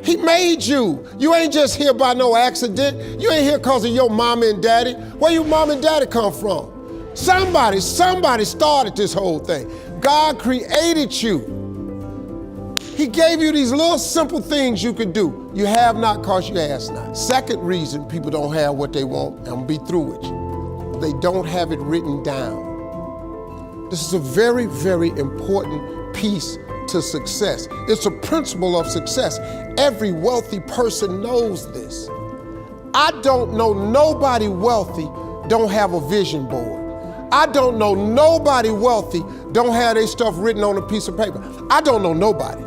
He made you. You ain't just here by no accident. You ain't here because of your mama and daddy. Where your mom and daddy come from? Somebody started this whole thing. God created you. He gave you these little simple things you could do. You have not because you ask not. Second reason people don't have what they want, and I'm gonna be through with you. They don't have it written down. This is a very, very important piece to success. It's a principle of success. Every wealthy person knows this. I don't know nobody wealthy don't have a vision board. I don't know nobody wealthy don't have their stuff written on a piece of paper. I don't know nobody.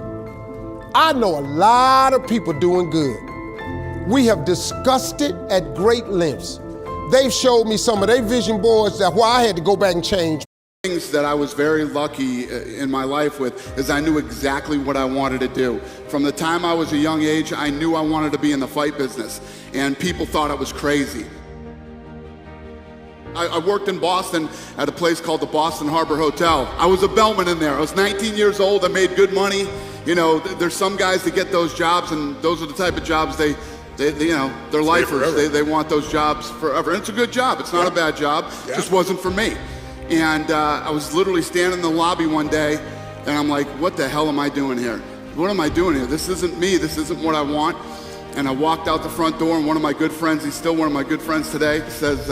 I know a lot of people doing good. We have discussed it at great lengths. They've showed me some of their vision boards that why I had to go back and change. Things that I was very lucky in my life with is I knew exactly what I wanted to do. From the time I was a young age, I knew I wanted to be in the fight business, and people thought I was crazy. I worked in Boston at a place called the Boston Harbor Hotel. I was a bellman in there. I was 19 years old. I made good money. You know, there's some guys that get those jobs, and those are the type of jobs they you know, they're lifers. They want those jobs forever. And it's a good job. It's not a bad job. It just wasn't for me. And I was literally standing in the lobby one day, and I'm like, what the hell am I doing here? What am I doing here? This isn't me. This isn't what I want. And I walked out the front door, and one of my good friends, he's still one of my good friends today, says,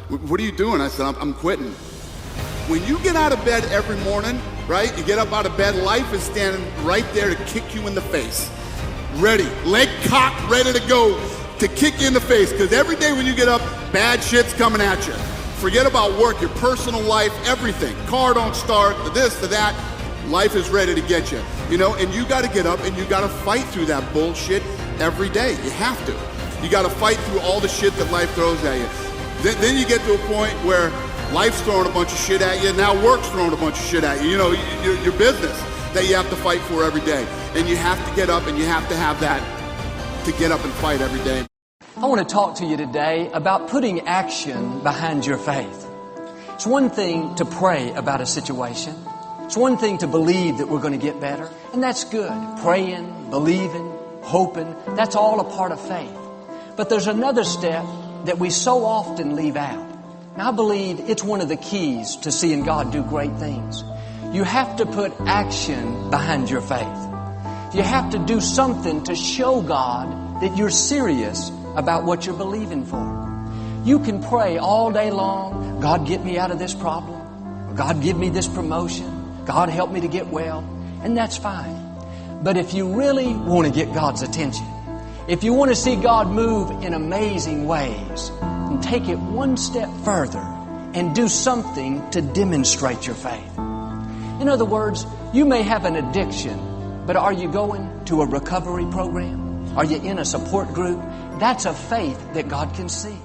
what are you doing? I said, I'm quitting. When you get out of bed every morning, right, you get up out of bed, life is standing right there to kick you in the face. Ready, leg cocked, ready to go to kick you in the face. Because every day when you get up, bad shit's coming at you. Forget about work, your personal life, everything. Car don't start, the this, the that. Life is ready to get you. You know, and you got to get up and you got to fight through that bullshit every day. You have to. You got to fight through all the shit that life throws at you. Then you get to a point where life's throwing a bunch of shit at you. Now work's throwing a bunch of shit at you. You know, your business that you have to fight for every day. And you have to get up and you have to have that to get up and fight every day. I want to talk to you today about putting action behind your faith. It's one thing to pray about a situation. It's one thing to believe that we're going to get better. And that's good. Praying, believing, hoping, that's all a part of faith. But there's another step that we so often leave out. And I believe it's one of the keys to seeing God do great things. You have to put action behind your faith. You have to do something to show God that you're serious about what you're believing for. You can pray all day long, God get me out of this problem, or God give me this promotion, God help me to get well, and that's fine. But if you really want to get God's attention, if you want to see God move in amazing ways, then take it one step further and do something to demonstrate your faith. In other words, you may have an addiction, but are you going to a recovery program? Are you in a support group? That's a faith that God can see.